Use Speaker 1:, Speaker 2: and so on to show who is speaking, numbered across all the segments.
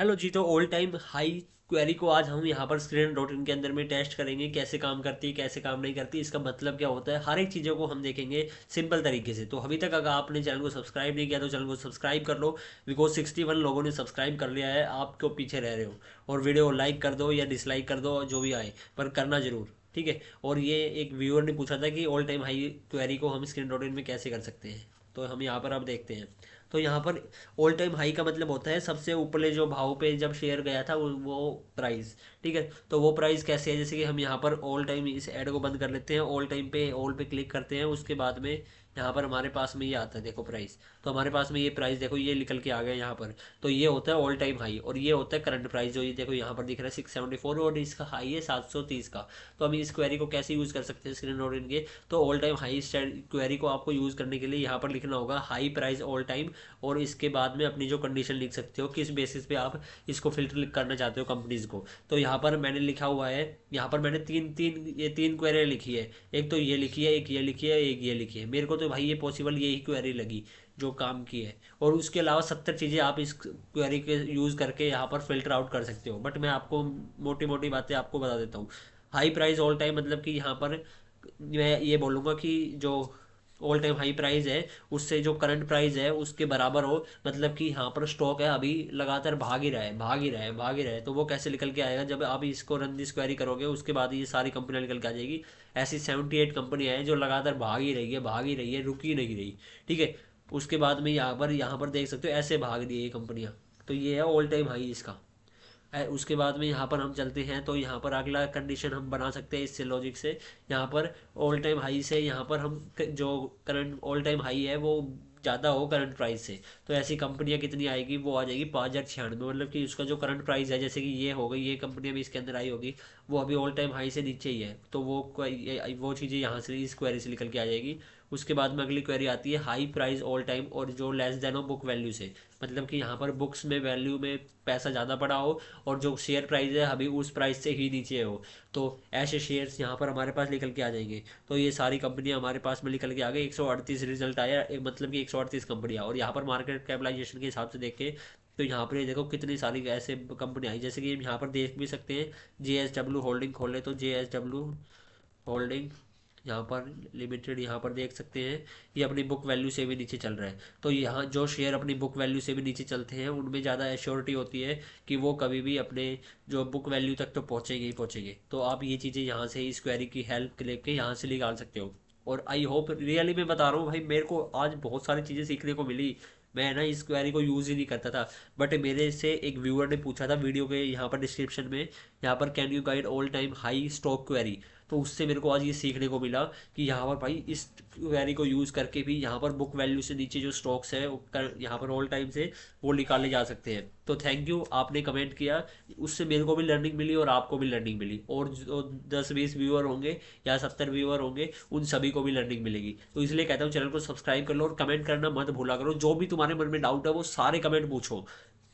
Speaker 1: Hello जी। तो all time high query को आज हम यहाँ पर स्क्रीन डॉट इन के अंदर में टेस्ट करेंगे, कैसे काम करती है कैसे काम नहीं करती, इसका मतलब क्या होता है, हर एक चीज़ों को हम देखेंगे सिंपल तरीके से। तो अभी तक अगर आपने चैनल को सब्सक्राइब नहीं किया तो चैनल को सब्सक्राइब कर लो, बिकॉज 61 लोगों ने सब्सक्राइब कर लिया है, आप क्यों पीछे रह रहे हो। और वीडियो को लाइक कर दो या डिसलाइक कर दो, जो भी आए, पर करना जरूर, ठीक है। और ये एक व्यूअर ने पूछा था कि ऑल टाइम हाई क्वेरी को हम स्क्रीन डॉट इन में कैसे कर सकते हैं, तो हम यहाँ पर अब देखते हैं। तो यहाँ पर ऑल टाइम हाई का मतलब होता है सबसे ऊपरले जो भाव पे जब शेयर गया था वो प्राइस, ठीक है। तो वो प्राइस कैसे है, जैसे कि हम यहाँ पर ऑल टाइम इस ऐड को बंद कर लेते हैं, ऑल टाइम पे ऑल पे क्लिक करते हैं, उसके बाद में यहाँ पर हमारे पास में ये आता है, देखो प्राइस। तो हमारे पास में ये प्राइस देखो, ये निकल के आ गया यहाँ पर। तो ये होता है ऑल टाइम हाई, और ये होता है करंट प्राइस, जो ये देखो यहाँ पर दिख रहा है 674, और इसका हाई है 730 का। तो हम इस क्वेरी को कैसे यूज़ कर सकते हैं स्क्रीन डॉट इन के। तो ऑल टाइम हाई क्वेरी को आपको यूज़ करने के लिए यहाँ पर लिखना होगा हाई प्राइस ऑल टाइम, और इसके बाद में अपनी जो कंडीशन लिख सकते हो, किस बेसिस पे आप इसको फिल्टर करना चाहते हो कंपनीज को। तो यहाँ पर मैंने लिखा हुआ है, यहाँ पर मैंने तीन तीन ये तीन क्वेरी लिखी है। एक तो ये लिखी है, एक ये लिखी है, एक ये लिखी है। मेरे को तो भाई ये पॉसिबल यही क्वेरी लगी जो काम की है। और उसके अलावा 70 चीज़ें आप इस क्वेरी के यूज़ करके यहाँ पर फिल्टर आउट कर सकते हो, बट मैं आपको मोटी मोटी बातें आपको बता देता हूँ। हाई प्राइस ऑल टाइम मतलब कि यहाँ पर मैं ये बोलूँगा कि जो ऑल टाइम हाई प्राइस है उससे जो करंट प्राइस है उसके बराबर हो, मतलब कि यहाँ पर स्टॉक है अभी लगातार भाग ही रहा है, भाग ही रहा है, भाग ही रहा है। तो वो कैसे निकल के आएगा, जब आप इसको रन दिस क्वेरी करोगे उसके बाद ये सारी कंपनियां निकल के आ जाएगी। ऐसी 78 कंपनियां हैं जो लगातार भाग ही रही है, भाग ही रही है, रुक ही नहीं रही, ठीक है। उसके बाद में यहाँ पर देख सकते हो ऐसे भाग रही है ये कंपनियां। तो ये है ऑल टाइम हाई इसका। उसके बाद में यहाँ पर हम चलते हैं, तो यहाँ पर अगला कंडीशन हम बना सकते हैं इससे लॉजिक से। यहाँ पर ऑल टाइम हाई से यहाँ पर हम जो करंट ऑल टाइम हाई है वो ज़्यादा हो करंट प्राइस से, तो ऐसी कंपनियाँ कितनी आएगी, वो आ जाएगी 5096, मतलब कि उसका जो करंट प्राइस है, जैसे कि ये हो गई, ये कंपनी भी इसके अंदर आई होगी, वो अभी ऑल टाइम हाई से नीचे ही है। तो वो चीज़ें यहाँ से इस क्वेरी से निकल के आ जाएगी। उसके बाद में अगली क्वेरी आती है हाई प्राइस ऑल टाइम, और जो लेस देन हो बुक वैल्यू से, मतलब कि यहाँ पर बुक्स में वैल्यू में पैसा ज़्यादा पड़ा हो, और जो शेयर प्राइस है अभी उस प्राइस से ही नीचे हो। तो ऐसे शेयर्स यहाँ पर हमारे पास निकल के आ जाएंगे। तो ये सारी कंपनियाँ हमारे पास में निकल के आ गई, 138 रिजल्ट आया, मतलब कि 138 कंपनियाँ। और यहाँ पर मार्केट कैपिटलाइजेशन के हिसाब से देख के, तो यहाँ पर ये देखो कितनी सारी ऐसे कंपनी आई, जैसे कि हम यहाँ पर देख भी सकते हैं। JSW होल्डिंग खोले तो JSW होल्डिंग यहाँ पर लिमिटेड, यहाँ पर देख सकते हैं ये अपनी बुक वैल्यू से भी नीचे चल रहा है। तो यहाँ जो शेयर अपनी बुक वैल्यू से भी नीचे चलते हैं उनमें ज़्यादा एश्योरिटी होती है कि वो कभी भी अपने जो बुक वैल्यू तक तो पहुँचेंगे ही पहुँचेंगे। तो आप ये चीज़ें यहाँ से इस क्वेरी की हेल्प लेके यहाँ से निकाल सकते हो। और आई होप, रियली मैं बता रहा हूँ भाई, मेरे को आज बहुत सारी चीज़ें सीखने को मिली। मैं ना इस क्वेरी को यूज़ ही नहीं करता था, बट मेरे से एक व्यूअर ने पूछा था वीडियो के यहाँ पर डिस्क्रिप्शन में, यहाँ पर can you guide all time high stock query. तो उससे मेरे को आज ये सीखने को मिला कि यहाँ पर भाई इस क्वेरी को यूज़ करके भी यहाँ पर बुक वैल्यू से नीचे जो स्टॉक्स है यहाँ पर ऑल टाइम से वो निकाले जा सकते हैं। तो थैंक यू, आपने कमेंट किया, उससे मेरे को भी लर्निंग मिली और आपको भी लर्निंग मिली, और जो 10-20 व्यूअर होंगे या 70 व्यूअर होंगे उन सभी को भी लर्निंग मिलेगी। तो इसलिए कहता हूँ चैनल को सब्सक्राइब कर लो, और कमेंट करना मत भूला करो, जो भी तुम्हारे मन में डाउट है वो सारे कमेंट पूछो,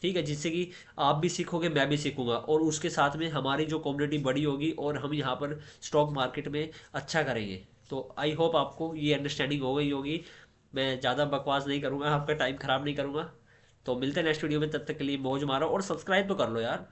Speaker 1: ठीक है, जिससे कि आप भी सीखोगे मैं भी सीखूंगा, और उसके साथ में हमारी जो कम्युनिटी बड़ी होगी और हम यहाँ पर स्टॉक मार्केट में अच्छा करेंगे। तो आई होप आपको ये अंडरस्टैंडिंग हो गई होगी। मैं ज़्यादा बकवास नहीं करूँगा, आपका टाइम ख़राब नहीं करूँगा। तो मिलते हैं नेक्स्ट वीडियो में, तब तक के लिए मौज मारो, और सब्सक्राइब तो कर लो यार।